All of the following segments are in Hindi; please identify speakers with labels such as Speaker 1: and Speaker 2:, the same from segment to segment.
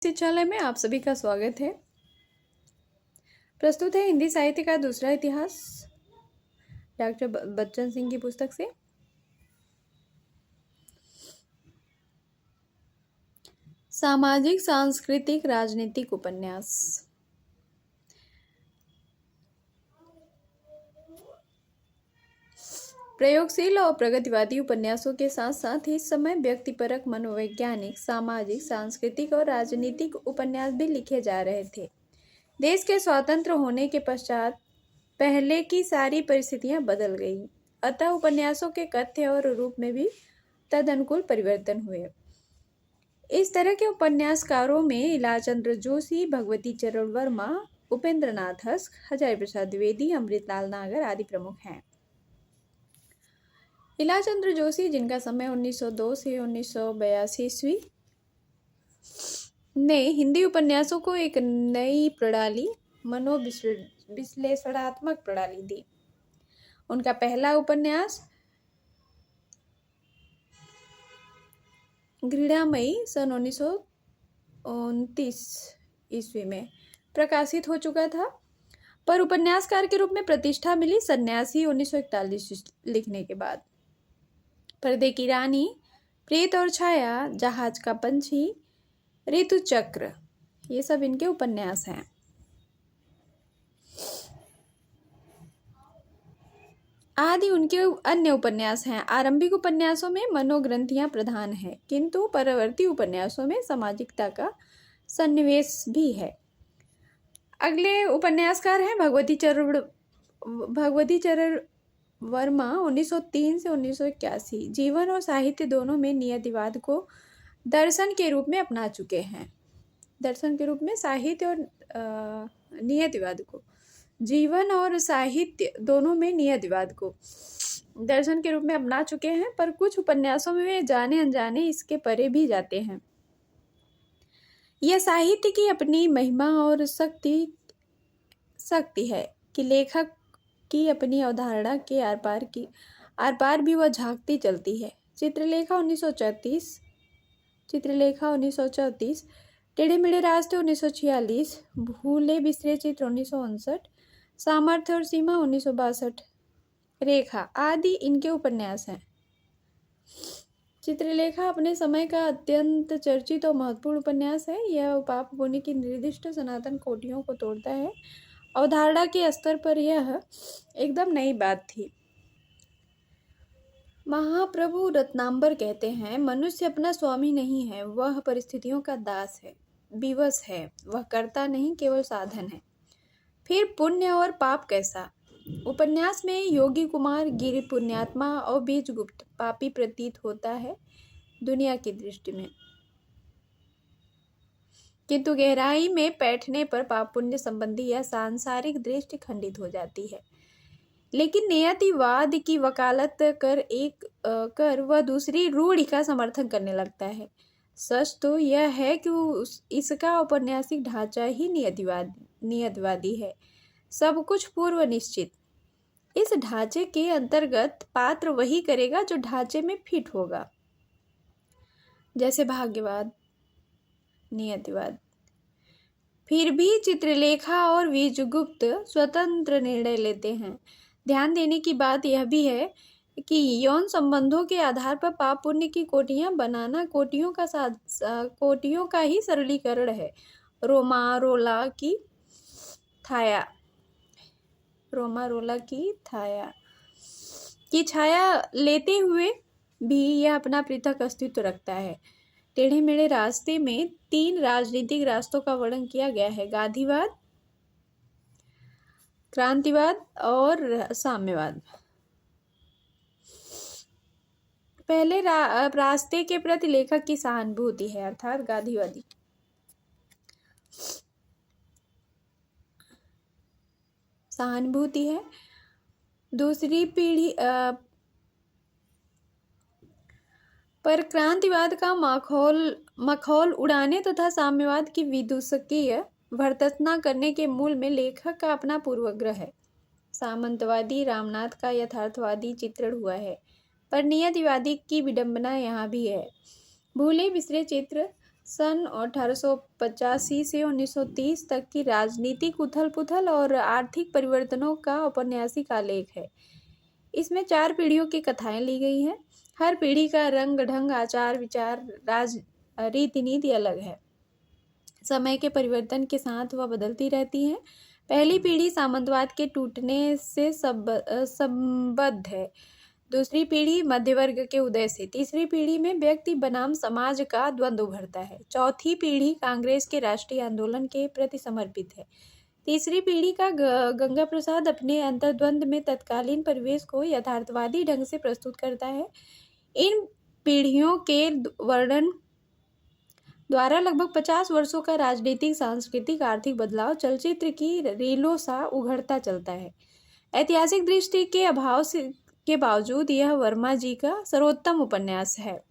Speaker 1: शिक्षालय में आप सभी का स्वागत है। प्रस्तुत है हिंदी साहित्य का दूसरा इतिहास डॉक्टर बच्चन सिंह की पुस्तक से। सामाजिक सांस्कृतिक राजनीतिक उपन्यास। प्रयोगशील और प्रगतिवादी उपन्यासों के साथ साथ इस समय व्यक्तिपरक, मनोवैज्ञानिक, सामाजिक, सांस्कृतिक और राजनीतिक उपन्यास भी लिखे जा रहे थे। देश के स्वतंत्र होने के पश्चात पहले की सारी परिस्थितियां बदल गईं, अतः उपन्यासों के कथ्य और रूप में भी तदनुकूल परिवर्तन हुए। इस तरह के उपन्यासकारों में इलाचंद्र जोशी, भगवती चरण वर्मा, उपेंद्र नाथ हंस, हजारी प्रसाद द्विवेदी, अमृतलाल नागर आदि प्रमुख हैं। इलाचंद्र जोशी, जिनका समय 1902 से 1982 ईस्वी, ने हिंदी उपन्यासों को एक नई प्रणाली, मनोविश्लेषणात्मक प्रणाली दी। उनका पहला उपन्यास घृणामयी सन 1929 ईस्वी में प्रकाशित हो चुका था, पर उपन्यासकार के रूप में प्रतिष्ठा मिली सन्यासी 1941 लिखने के बाद। पर्दे की रानी, प्रेत और छाया, जहाज का पंछी, ऋतु चक्र, ये सब इनके उपन्यास हैं। आदि उनके अन्य उपन्यास हैं। आरंभिक उपन्यासों में मनोग्रंथियां प्रधान है, किंतु परवर्ती उपन्यासों में सामाजिकता का सन्निवेश भी है। अगले उपन्यासकार हैं भगवती चरण वर्मा, 1903 से 1981। जीवन और साहित्य दोनों में नियतिवाद को दर्शन के रूप में अपना चुके हैं। दर्शन के रूप में साहित्य और नियतिवाद को, जीवन और साहित्य दोनों में नियतिवाद को दर्शन के रूप में अपना चुके हैं, पर कुछ उपन्यासों में वे जाने अनजाने इसके परे भी जाते हैं। यह साहित्य की अपनी महिमा और शक्ति है कि लेखक की अपनी अवधारणा के आर पार भी वह झांकती चलती है। चित्रलेखा 1934, टेढ़े मेढ़े रास्ते 1946, भूले बिसरे चित्र 1959, सामर्थ्य और सीमा 1962, रेखा आदि इनके उपन्यास हैं। चित्रलेखा अपने समय का अत्यंत चर्चित और महत्वपूर्ण उपन्यास है। यह पाप पुण्य की निर्दिष्ट सनातन कोटियों को तोड़ता है। अवधारणा के स्तर पर यह एकदम नई बात थी। महाप्रभु रत्नांबर कहते हैं, मनुष्य अपना स्वामी नहीं है, वह परिस्थितियों का दास है, विवश है, वह कर्ता नहीं केवल साधन है। फिर पुण्य और पाप कैसा? उपन्यास में योगी कुमार गिरि पुण्यात्मा और बीजगुप्त पापी प्रतीत होता है दुनिया की दृष्टि में, किंतु गहराई में बैठने पर पाप पुण्य संबंधी यह सांसारिक दृष्टि खंडित हो जाती है। लेकिन नियतिवाद की वकालत कर वह दूसरी रूढ़ि का समर्थन करने लगता है। सच तो यह है कि इसका औपन्यासिक ढांचा ही नियतिवादी है, सब कुछ पूर्व निश्चित। इस ढांचे के अंतर्गत पात्र वही करेगा जो ढांचे में फिट होगा, जैसे भाग्यवाद, नियतिवाद। फिर भी चित्रलेखा और बीजगुप्त स्वतंत्र निर्णय लेते हैं। ध्यान देने की बात यह भी है कि यौन संबंधों के आधार पर पाप पुण्य की कोटियां बनाना कोटियों का ही सरलीकरण है। रोमा रोला की छाया लेते हुए भी यह अपना पृथक अस्तित्व रखता है। टेढ़े मेढ़े रास्ते में 3 राजनीतिक रास्तों का वर्णन किया गया है: गांधीवाद, क्रांतिवाद और साम्यवाद। पहले रास्ते के प्रति लेखक की सहानुभूति है, अर्थात गांधीवादी। सहानुभूति है। दूसरी पीढ़ी पर क्रांतिवाद का मखौल उड़ाने तथा साम्यवाद की विदूषकीय भर्त्सना करने के मूल में लेखक का अपना पूर्वाग्रह है। सामंतवादी रामनाथ का यथार्थवादी चित्रण हुआ है, पर नियतिवादी की विडंबना यहाँ भी है। भूले बिसरे चित्र सन 1885 से 1930 तक की राजनीतिक उथल-पुथल और आर्थिक परिवर्तनों का औपन्यासिक आलेख है। इसमें 4 पीढ़ियों की कथाएं ली गई हैं। हर पीढ़ी का रंग ढंग, आचार विचार, रीति नीति अलग है। समय के परिवर्तन के साथ वह बदलती रहती है। पहली पीढ़ी सामंतवाद के टूटने से संबद्ध है। दूसरी पीढ़ी मध्य वर्ग के उदय से। तीसरी पीढ़ी में व्यक्ति बनाम समाज का द्वंद्व उभरता है। चौथी पीढ़ी कांग्रेस के राष्ट्रीय आंदोलन के प्रति समर्पित है। तीसरी पीढ़ी का गंगा प्रसाद अपने अंतर्द्वंद में तत्कालीन परिवेश को यथार्थवादी ढंग से प्रस्तुत करता है। इन पीढ़ियों के वर्णन द्वारा लगभग 50 वर्षों का राजनीतिक, सांस्कृतिक, आर्थिक बदलाव चलचित्र की रीलों सा उघड़ता चलता है। ऐतिहासिक दृष्टि के अभाव के बावजूद यह वर्मा जी का सर्वोत्तम उपन्यास है।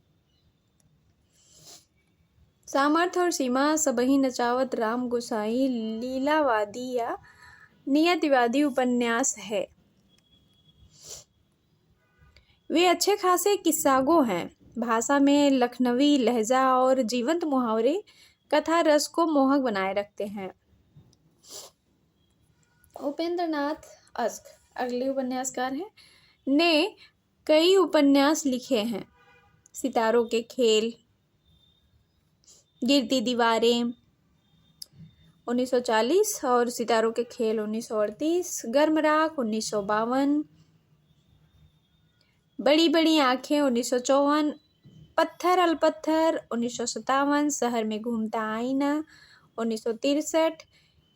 Speaker 1: सामर्थ्य और सीमा, सबही नचावत, राम गोसाई लीलावादी या नियतिवादी उपन्यास है। वे अच्छे खासे किस्सागो हैं। भाषा में लखनवी लहजा और जीवंत मुहावरे कथा रस को मोहक बनाए रखते हैं। उपेंद्र नाथ अस्क अगले उपन्यासकार हैं, ने कई उपन्यास लिखे हैं। सितारों के खेल, गिरती दीवारें 1940 और सितारों के खेल 1938, गर्म राख 1952, बड़ी बड़ी आंखें 1954, पत्थर अलपत्थर 1957, शहर में घूमता आईना 1963,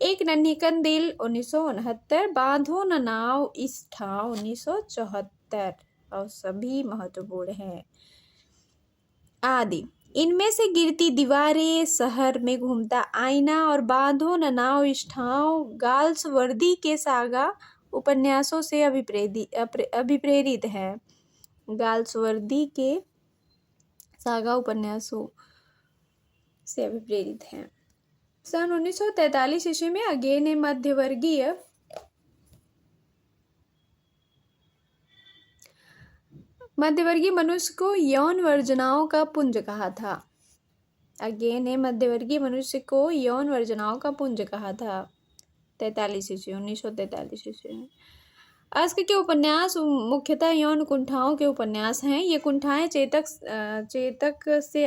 Speaker 1: एक नन्ही कंदील 1969, बांधो न नाव इस ठाव 1974 और सभी महत्वपूर्ण हैं। आदि इनमें से गिरती दीवारें, शहर में घूमता आईना और बांधो न नाव इस ठाव गाल्सवर्दी के सागा उपन्यासों से अभिप्रेरित है। गाल्सवर्दी के सागा उपन्यासों से अभिप्रेरित हैं। सन 1943 ईस्वी में अगे ने मध्यवर्गीय मनुष्य को यौन वर्जनाओं का पुंज कहा था। अगे ने मध्यवर्गीय मनुष्य को यौन वर्जनाओं का पुंज कहा था। 1943 ईस्वी में अस्क के उपन्यास मुख्यतः यौन कुंठाओं के उपन्यास हैं। ये कुंठाएं चेतक से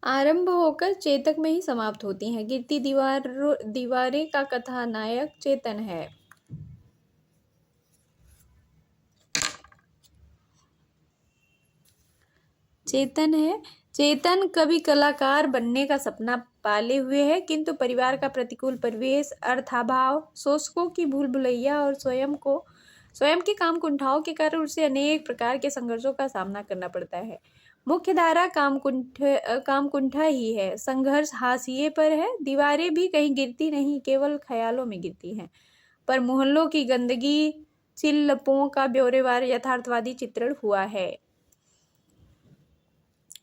Speaker 1: आरंभ होकर चेतक में ही समाप्त होती हैं। गिरती दीवारें का कथानायक चेतन है। चेतन कभी कलाकार बनने का सपना पाले हुए है, किंतु परिवार का प्रतिकूल परिवेश, अर्थाभाव, शोषकों की भूल भुलैया और स्वयं के काम कुंठाओं के कारण उसे अनेक प्रकार के संघर्षों का सामना करना पड़ता है। मुख्य धारा कामकुंठा ही है। संघर्ष हाशिए पर है। दीवारें भी कहीं गिरती नहीं, केवल ख्यालों में गिरती हैं। पर मोहल्लों की गंदगी, चिल्लपों का ब्यौरेवार यथार्थवादी चित्रण हुआ है।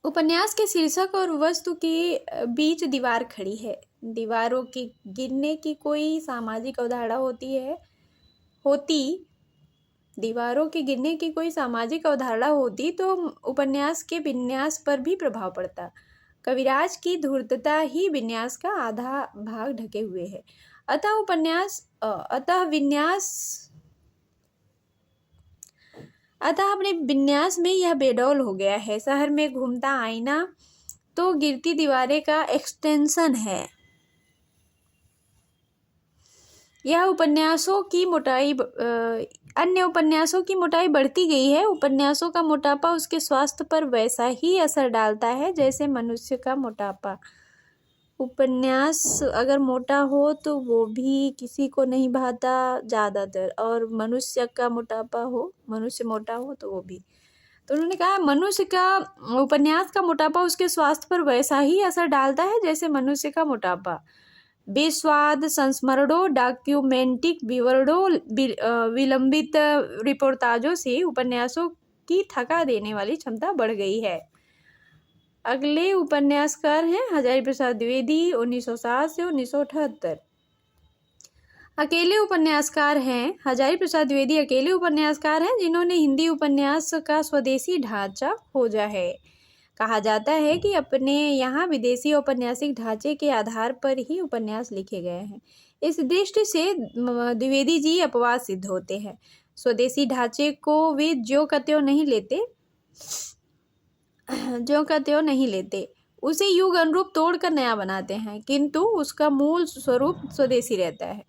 Speaker 1: उपन्यास के शीर्षक और वस्तु के बीच दीवार खड़ी है। दीवारों के गिरने की कोई सामाजिक अवधारणा होती तो उपन्यास के विन्यास पर भी प्रभाव पड़ता। कविराज की धूर्तता ही विन्यास का आधा भाग ढके हुए है। अतः अपने विन्यास में यह बेडौल हो गया है। शहर में घूमता आईना तो गिरती दीवारें का एक्सटेंशन है। यह अन्य उपन्यासों की मोटाई बढ़ती गई है। उपन्यासों का मोटापा उसके स्वास्थ्य पर वैसा ही असर डालता है जैसे मनुष्य का मोटापा। उपन्यास अगर मोटा हो तो वो भी किसी को नहीं भाता ज़्यादातर, और मनुष्य मोटा हो तो वो भी। तो उन्होंने कहा उपन्यास का मोटापा उसके स्वास्थ्य पर वैसा ही असर डालता है जैसे मनुष्य का मोटापा। बेस्वाद संस्मरणों, डॉक्यूमेंटिक विवरणों, विलंबित रिपोर्टाजों से उपन्यासों की थका देने वाली क्षमता बढ़ गई है। अगले उपन्यासकार हैं हजारी प्रसाद द्विवेदी 1907 से 1978। हजारी प्रसाद द्विवेदी अकेले उपन्यासकार हैं जिन्होंने हिंदी उपन्यास का स्वदेशी ढांचा खोजा है। कहा जाता है कि अपने यहाँ विदेशी औपन्यासिक ढांचे के आधार पर ही उपन्यास लिखे गए हैं। इस दृष्टि से द्विवेदी जी अपवाद सिद्ध होते हैं। स्वदेशी ढांचे को वे ज्यों का त्यों नहीं लेते, उसे युग अनुरूप तोड़कर नया बनाते हैं, किंतु उसका मूल स्वरूप स्वदेशी रहता है।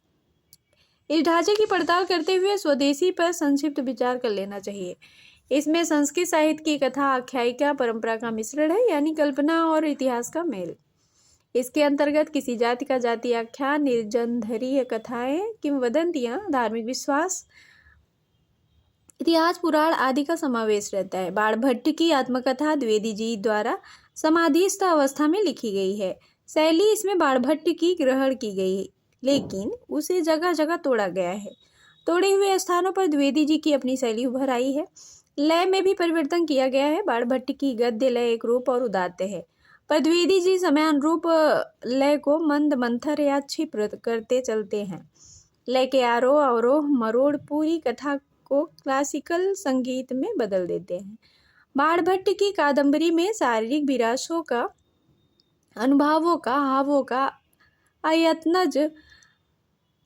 Speaker 1: इस ढांचे की पड़ताल करते हुए स्वदेशी पर संक्षिप्त विचार कर लेना चाहिए। इसमें संस्कृत साहित्य की कथा आख्यायिका परंपरा का मिश्रण है, यानी कल्पना और इतिहास का मेल। इसके अंतर्गत किसी जाति का जाति आख्यान, निर्जनधरीय कथाएं, किंवदंतियां, धार्मिक विश्वास, इतिहास, पुराण आदि का समावेश रहता है। बाणभट्ट की आत्मकथा द्विवेदी जी द्वारा समाधिस्थ अवस्था में लिखी गई है। शैली इसमें बाणभट्ट की ग्रहण की गई, लेकिन उसे जगह जगह तोड़ा गया है। तोड़े हुए स्थानों पर द्विवेदी जी की अपनी शैली उभर आई है। लय में भी परिवर्तन किया गया है। बाणभट्ट की गद्य लय एक रूप और उदात्त है, पर द्विवेदी जी समयानुरूप लय को मंद, मंथर या क्षिप्र करते चलते हैं। लय के आरोह अवरोह मरोड़ पूरी कथा को क्लासिकल संगीत में बदल देते हैं। बाणभट्ट की कादंबरी में शारीरिक विरासों का, अनुभावों का, हावों का, अयत्नज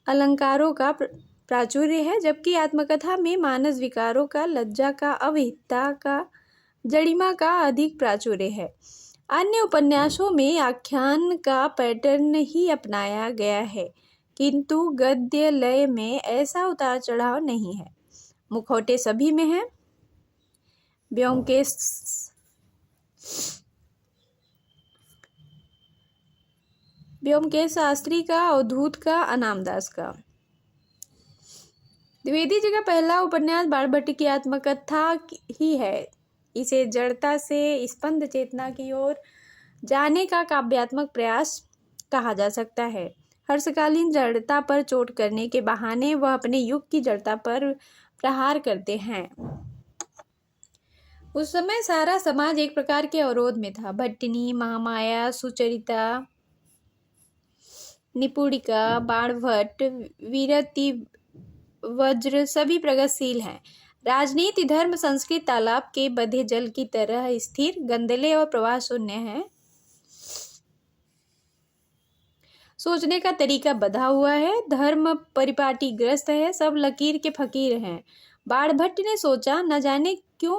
Speaker 1: अलंकारों का प्राचुर्य है, जबकि आत्मकथा में मानस विकारों का, लज्जा का, अविहितता का, जड़िमा का अधिक प्राचुर्य है। अन्य उपन्यासों में आख्यान का पैटर्न ही अपनाया गया है, किंतु गद्य लय में ऐसा उतार चढ़ाव नहीं है। मुखौटे सभी में हैं। ब्योमकेश शास्त्री का, अवधूत का, अनामदास का। द्विवेदी जी का पहला उपन्यास बाणभट्ट की आत्मकथा ही है। इसे जड़ता से स्पंद चेतना की ओर जाने का काव्यात्मक प्रयास कहा जा सकता है। हर्षकालीन जड़ता पर चोट करने के बहाने वह अपने युग की जड़ता पर प्रहार करते हैं। उस समय सारा समाज एक प्रकार के अवरोध में था। भट्टिनी, महामाया, सुचरिता, निपुणिका, बाणभट्ट, विरति, वज्र सभी प्रगतिशील हैं। राजनीति, धर्म, संस्कृत तालाब के बंधे जल की तरह स्थिर, गंदले और प्रवाह शून्य है। सोचने का तरीका बधा हुआ है, धर्म परिपाटी ग्रस्त है, सब लकीर के फकीर हैं। बाणभट्ट ने सोचा न जाने क्यों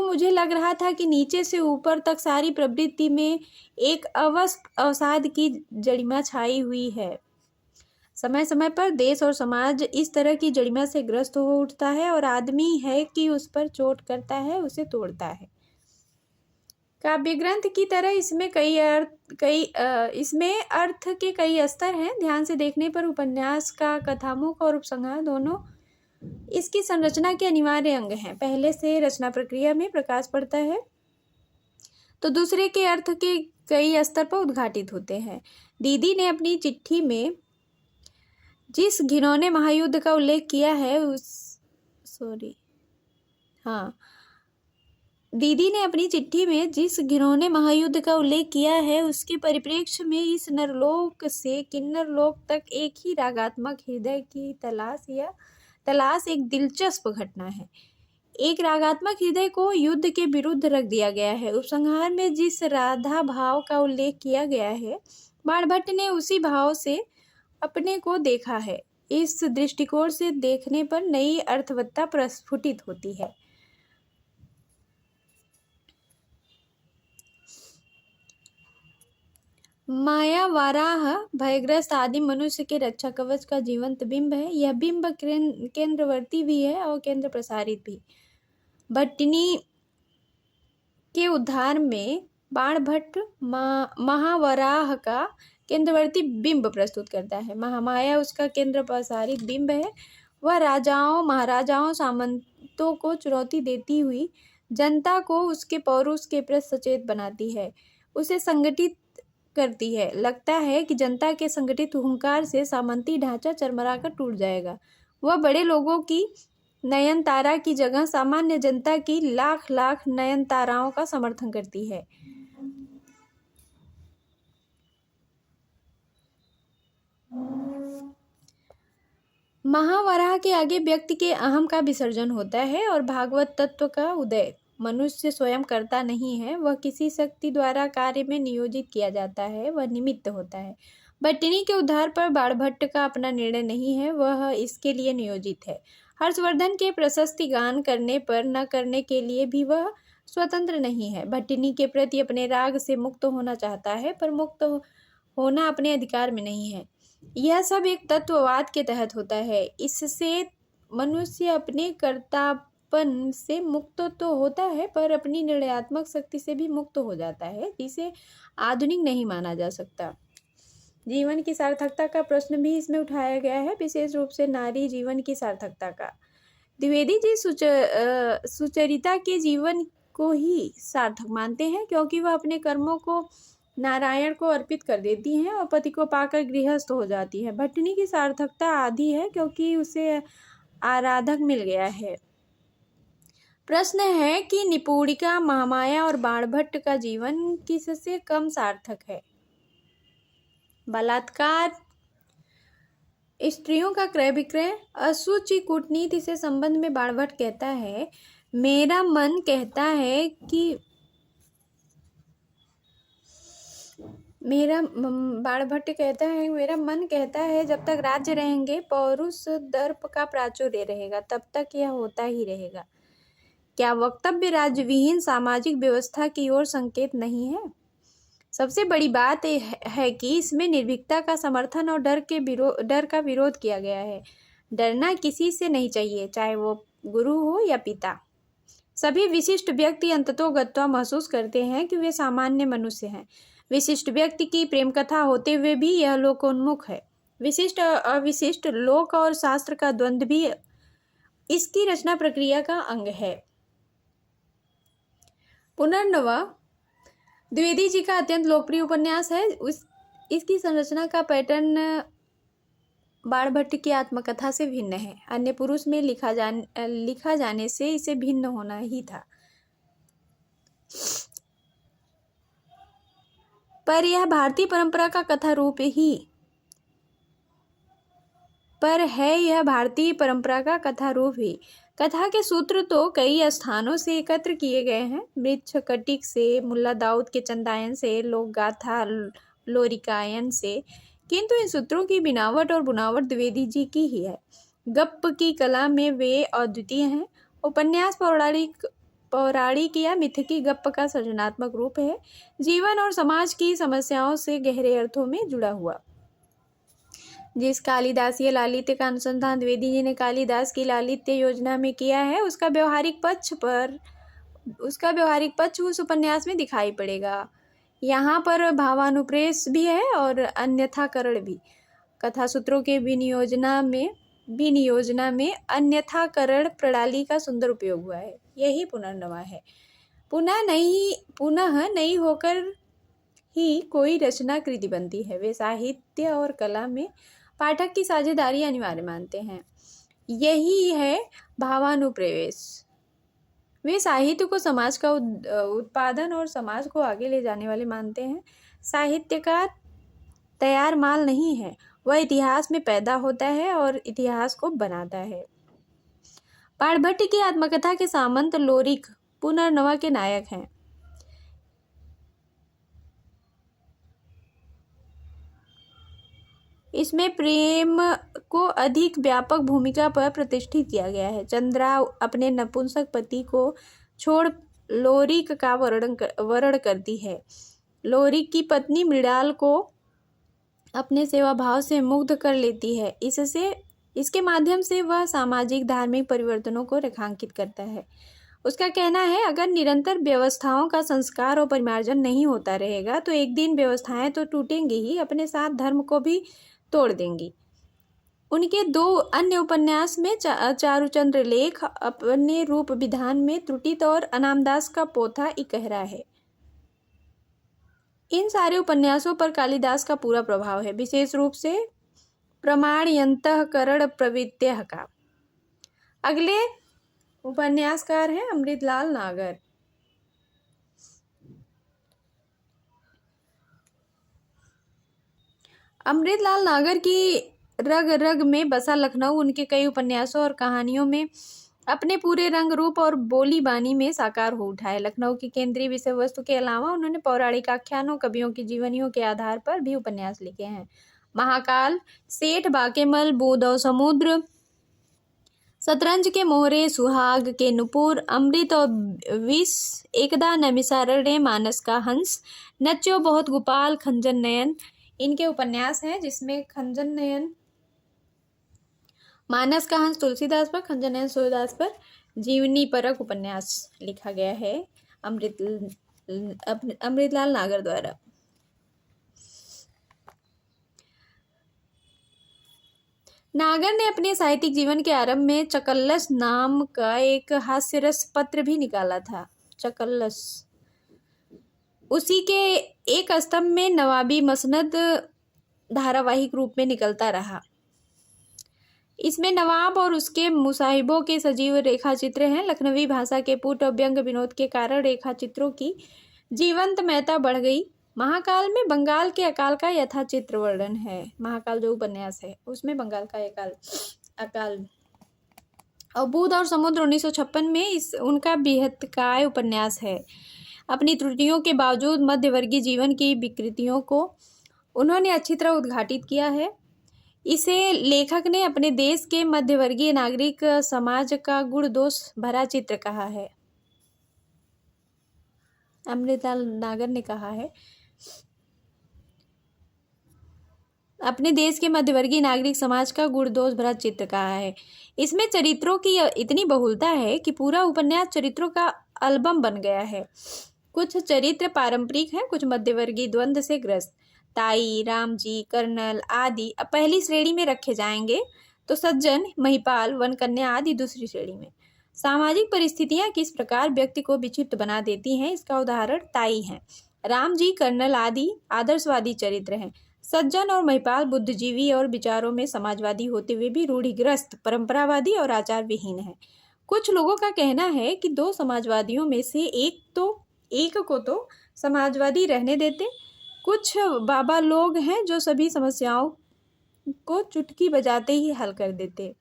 Speaker 1: मुझे लग रहा था कि नीचे से ऊपर तक सारी प्रवृत्ति में एक अवसाद की जड़िमा छाई हुई है। समय समय पर देश और समाज इस तरह की जड़िमा से ग्रस्त हो उठता है, और आदमी है कि उस पर चोट करता है, उसे तोड़ता है। काव्य ग्रंथ की तरह इसमें अर्थ के कई स्तर हैं। ध्यान से देखने पर उपन्यास का कथामुख और उपसंहार दोनों इसकी संरचना के अनिवार्य अंग हैं। पहले से रचना प्रक्रिया में प्रकाश पड़ता है तो दूसरे के अर्थ के कई स्तर पर उद्घाटित होते हैं। दीदी ने अपनी चिट्ठी में जिस घिनौने महायुद्ध का उल्लेख किया है उसके परिप्रेक्ष्य में इस नरलोक से किन्नरलोक तक एक ही रागात्मक हृदय की तलाश एक दिलचस्प घटना है। एक रागात्मक हृदय को युद्ध के विरुद्ध रख दिया गया है। उपसंहार में जिस राधा भाव का उल्लेख किया गया है, बाणभट्ट ने उसी भाव से अपने को देखा है। इस दृष्टिकोण से देखने पर नई अर्थवत्ता प्रस्फुटित होती है। माया वाराह भयग्रस्त आदिम मनुष्य के रक्षा कवच का जीवंत बिंब है। यह बिंब केंद्रवर्ती भी है और केंद्र प्रसारित भी। भट्टिनी के उद्धार में बाणभट्ट महावराह का केंद्रवर्ती बिंब प्रस्तुत करता है। महामाया उसका केंद्र प्रसारित बिंब है। वह राजाओं, महाराजाओं, सामंतों को चुनौती देती हुई जनता को उसके पौरुष के प्रति सचेत बनाती है, उसे संगठित करती है। लगता है कि जनता के संगठित हुंकार से सामंती ढांचा चरमराकर टूट जाएगा। वह बड़े लोगों की नयनतारा की जगह सामान्य जनता की लाख लाख नयनताराओं का समर्थन करती है। महावराह के आगे व्यक्ति के अहम का विसर्जन होता है और भागवत तत्व का उदय। मनुष्य स्वयं करता नहीं है, वह किसी शक्ति द्वारा कार्य में नियोजित किया जाता है, वह निमित्त होता है। भट्टिनी के उद्धार पर बाणभट्ट का अपना निर्णय नहीं है, वह इसके लिए नियोजित है। हर्षवर्धन के प्रशस्ति गान करने पर न करने के लिए भी वह स्वतंत्र नहीं है। भट्टिनी के प्रति अपने राग से मुक्त होना चाहता है, पर मुक्त होना अपने अधिकार में नहीं है। यह सब एक तत्ववाद के तहत होता है। इससे मनुष्य अपने कर्तापन से मुक्त तो होता है, पर अपनी निर्णयात्मक शक्ति से भी मुक्त हो जाता है, जिसे आधुनिक नहीं माना जा सकता। जीवन की सार्थकता का प्रश्न भी इसमें उठाया गया है, विशेष रूप से नारी जीवन की सार्थकता का। द्विवेदी जी सुचरिता के जीवन को ही सार्थक मानते हैं, क्योंकि वह अपने कर्मों को नारायण को अर्पित कर देती हैं और पति को पाकर गृहस्थ हो जाती है। भट्टिनी की सार्थकता आधी है, क्योंकि उसे आराधक मिल गया है। प्रश्न है कि निपुणिका, महामाया और बाणभट्ट का जीवन किससे कम सार्थक है? बलात्कार, स्त्रियों का क्रय विक्रय, अशुचि कूटनीति से संबंध में बाणभट्ट कहता है, मेरा मन कहता है कि बाणभट्ट कहता है, मेरा मन कहता है जब तक राज्य रहेंगे, पौरुष दर्प का प्राचुर्य रहेगा, तब तक यह होता ही रहेगा। क्या वक्तव्य राज्य विहीन सामाजिक व्यवस्था की ओर संकेत नहीं है? सबसे बड़ी बात है कि इसमें निर्भीकता का समर्थन और डर का विरोध किया गया है। डरना किसी से नहीं चाहिए, चाहे वो गुरु हो या पिता। सभी विशिष्ट व्यक्ति अंततोगत्वा महसूस करते हैं कि वे सामान्य मनुष्य हैं। विशिष्ट व्यक्ति की प्रेम कथा होते हुए भी यह लोकोन्मुख है। विशिष्ट अविशिष्ट, लोक और शास्त्र का द्वंद्व भी इसकी रचना प्रक्रिया का अंग है। पुनर्नवा द्विवेदी जी का अत्यंत लोकप्रिय उपन्यास है। इसकी संरचना का पैटर्न बाणभट्ट की आत्मकथा से भिन्न है। अन्य पुरुष में लिखा जाने से इसे भिन्न होना ही था, पर यह भारतीय परंपरा का कथा रूप ही कथा के सूत्र तो कई स्थानों से एकत्र किए गए हैं। मृच्छ कटिक से, मुल्ला दाऊद के चंदायन से, लोक गाथा लोरिकायन से, किंतु इन सूत्रों की बिनावट और बुनावट द्विवेदी जी की ही है। गप्प की कला में वे अद्वितीय हैं। उपन्यास पौराणिक या मिथकी गप्प का सृजनात्मक रूप है, जीवन और समाज की समस्याओं से गहरे अर्थों में जुड़ा हुआ। जिस कालिदासीय लालित्य का अनुसंधान द्विवेदी जी ने कालिदास की लालित्य योजना में किया है, उसका व्यवहारिक पक्ष उस उपन्यास में दिखाई पड़ेगा। यहाँ पर भावानुप्रेष भी है और अन्यथाकरण भी। कथा सूत्रों के विनियोजना में अन्यथाकरण प्रणाली का सुंदर उपयोग हुआ है। यही पुनर्नवा है। पुनः नहीं होकर ही कोई रचना कृति बनती है। वे साहित्य और कला में पाठक की साझेदारी अनिवार्य मानते हैं। यही है भावानुप्रवेश। वे साहित्य को समाज का उत्पादन और समाज को आगे ले जाने वाले मानते हैं। साहित्य का तैयार माल नहीं है, वह इतिहास में पैदा होता है और इतिहास को बनाता है। बाणभट्ट की आत्मकथा के सामंत लोरिक पुनर्नवा के नायक हैं। इसमें प्रेम को अधिक व्यापक भूमिका पर प्रतिष्ठित किया गया है। चंद्रा अपने नपुंसक पति को छोड़ लोरिक का वर्ण करती है। लोरिक की पत्नी मृणाल को अपने सेवा भाव से मुग्ध कर लेती है। इसके माध्यम से वह सामाजिक धार्मिक परिवर्तनों को रेखांकित करता है। उसका कहना है, अगर निरंतर व्यवस्थाओं का संस्कार और परिमार्जन नहीं होता रहेगा तो एक दिन व्यवस्थाएं तो टूटेंगी ही, अपने साथ धर्म को भी तोड़ देंगी। उनके 2 अन्य उपन्यास में चारुचंद्र लेख अपने रूप विधान में त्रुटित और अनामदास का पोथा इकहरा है। इन सारे उपन्यासों पर कालिदास का पूरा प्रभाव है, विशेष रूप से प्रमाणयंतःकरण प्रवृत्त्यः का। अगले उपन्यासकार हैं अमृतलाल नागर। अमृतलाल नागर की रग रग में बसा लखनऊ उनके कई उपन्यासों और कहानियों में अपने पूरे रंग रूप और बोली बानी में साकार हो उठा है। लखनऊ की केंद्रीय विषय वस्तु के अलावा उन्होंने पौराणिक आख्यानों, कवियों की जीवनियों के आधार पर भी उपन्यास लिखे हैं। महाकाल, सेठ बाकेमल, बूंद और समुद्र, शतरंज के मोहरे, सुहाग के नुपुर, अमृत और विष, एकदा नैमिषारण्य, मानस का हंस, नच्चो बहुत गोपाल, खंजन नयन इनके उपन्यास हैं, जिसमें खंजन नयन मानस का हंस तुलसीदास पर, खंजन नयन सूरदास पर जीवनी परक उपन्यास लिखा गया है अमृतलाल नागर द्वारा। नागर ने अपने साहित्यिक जीवन के आरंभ में चकल्लस नाम का एक हास्यरस पत्र भी निकाला था। चकल्लस उसी के एक स्तंभ में नवाबी मसनद धारावाहिक रूप में निकलता रहा। इसमें नवाब और उसके मुसाहिबों के सजीव रेखाचित्र हैं। लखनवी भाषा के पुट और व्यंग विनोद के कारण रेखाचित्रों की जीवंतमयता बढ़ गई। महाकाल में बंगाल के अकाल का यथाचित्र वर्णन है। महाकाल जो उपन्यास है उसमें बंगाल का अकाल और बूंद और समुद्र 1956 में उनका बृहत्काय उपन्यास है। अपनी त्रुटियों के बावजूद मध्यवर्गीय जीवन की विकृतियों को उन्होंने अच्छी तरह उद्घाटित किया है। इसे लेखक ने अपने देश के मध्यवर्गीय नागरिक समाज का गुण दोष भरा चित्र कहा है। अमृतलाल नागर ने कहा है, अपने देश के मध्यवर्गीय नागरिक समाज का गुण दोष भरा चित्र कहा है। इसमें चरित्रों की इतनी बहुलता है कि पूरा उपन्यास चरित्रों का एल्बम बन गया है। कुछ चरित्र पारंपरिक हैं, कुछ मध्यवर्गीय द्वंद्व से ग्रस्त। ताई, राम जी, कर्नल आदि पहली श्रेणी में रखे जाएंगे तो सज्जन, महिपाल, वनकन्या आदि दूसरी श्रेणी में। सामाजिक परिस्थितियां किस प्रकार व्यक्ति को विक्षिप्त बना देती हैं, इसका उदाहरण ताई है। राम जी, कर्नल आदि आदर्शवादी चरित्र हैं। सज्जन और महिपाल बुद्धिजीवी और विचारों में समाजवादी होते हुए भी रूढ़िग्रस्त, परंपरावादी और आचार विहीन है। कुछ लोगों का कहना है कि दो समाजवादियों में से एक को तो समाजवादी रहने देते। कुछ बाबा लोग हैं जो सभी समस्याओं को चुटकी बजाते ही हल कर देते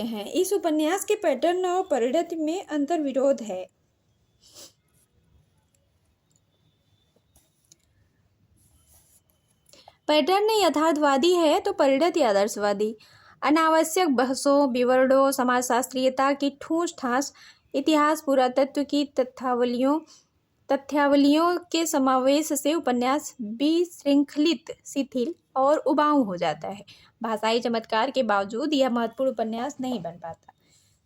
Speaker 1: हैं। इस उपन्यास के पैटर्न और परिणति में अंतर विरोध है। पैटर्न यथार्थवादी है तो परिणति आदर्शवादी। अनावश्यक बहसों, विवरणों, समाजशास्त्रीयता की ठूस ठास, इतिहास, पुरातत्व की तथ्यावलियों के समावेश से उपन्यास विशृंखलित, शिथिल और उबाऊ हो जाता है। भाषाई चमत्कार के बावजूद यह महत्वपूर्ण उपन्यास नहीं बन पाता।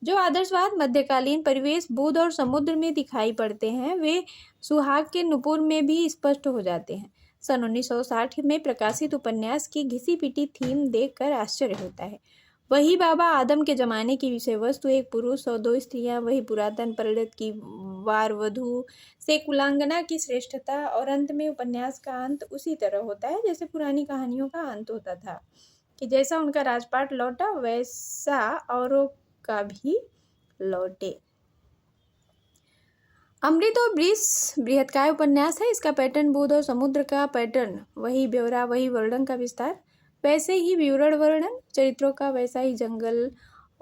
Speaker 1: जो आदर्शवाद मध्यकालीन परिवेश, बूंद और समुद्र में दिखाई पड़ते हैं, वे सुहाग के नुपुर में भी स्पष्ट हो जाते हैं। सन 1960 में प्रकाशित उपन्यास की घिसी पिटी थीम देखकर आश्चर्य होता है। वही बाबा आदम के जमाने की विषय वस्तु, एक पुरुष और दो स्त्रियां, वही पुरातन परिणत की वार वधू से कुलांगना की श्रेष्ठता, और अंत में उपन्यास का अंत उसी तरह होता है जैसे पुरानी कहानियों का अंत होता था, कि जैसा उनका राजपाट लौटा वैसा औरों का भी लौटे। अमृत और वृष बृहत्काय उपन्यास है। इसका पैटर्न बूंद और समुद्र का पैटर्न, वही ब्यौरा, वही वर्णन का विस्तार, वैसे ही विवरण वर्णन, चरित्रों का वैसा ही जंगल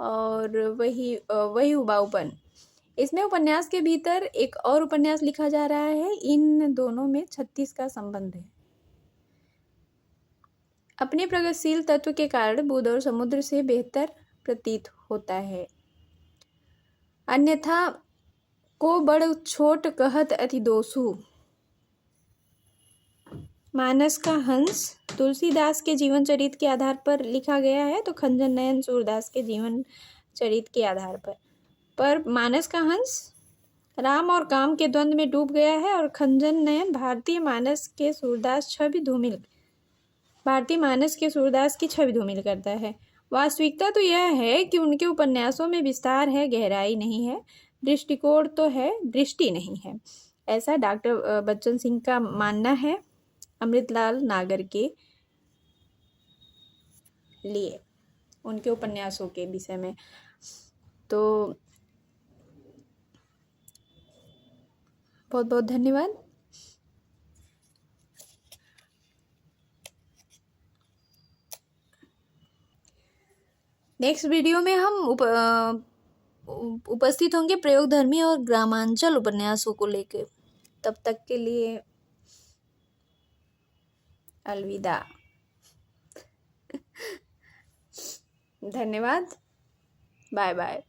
Speaker 1: और वही उबाऊपन। इसमें उपन्यास के भीतर एक और उपन्यास लिखा जा रहा है। इन दोनों में 36 का संबंध है। अपने प्रगतिशील तत्व के कारण बूंद और समुद्र से बेहतर प्रतीत होता है। अन्यथा को बड़ छोट कहत अति दोषु। मानस का हंस तुलसीदास के जीवन चरित्र के आधार पर लिखा गया है, तो खंजन नयन सूरदास के जीवन चरित्र के आधार पर मानस का हंस राम और काम के द्वंद्व में डूब गया है, और खंजन नयन भारतीय मानस के सूरदास की छवि धूमिल करता है। वास्तविकता तो यह है कि उनके उपन्यासों में विस्तार है, गहराई नहीं है, दृष्टिकोण तो है, दृष्टि नहीं है। ऐसा डॉक्टर बच्चन सिंह का मानना है अमृतलाल नागर के लिए, उनके उपन्यासों के विषय में। तो बहुत बहुत धन्यवाद। नेक्स्ट वीडियो में हम उपस्थित होंगे प्रयोगधर्मी और ग्रामांचल उपन्यासों को लेकर। तब तक के लिए अलविदा। धन्यवाद। Bye bye.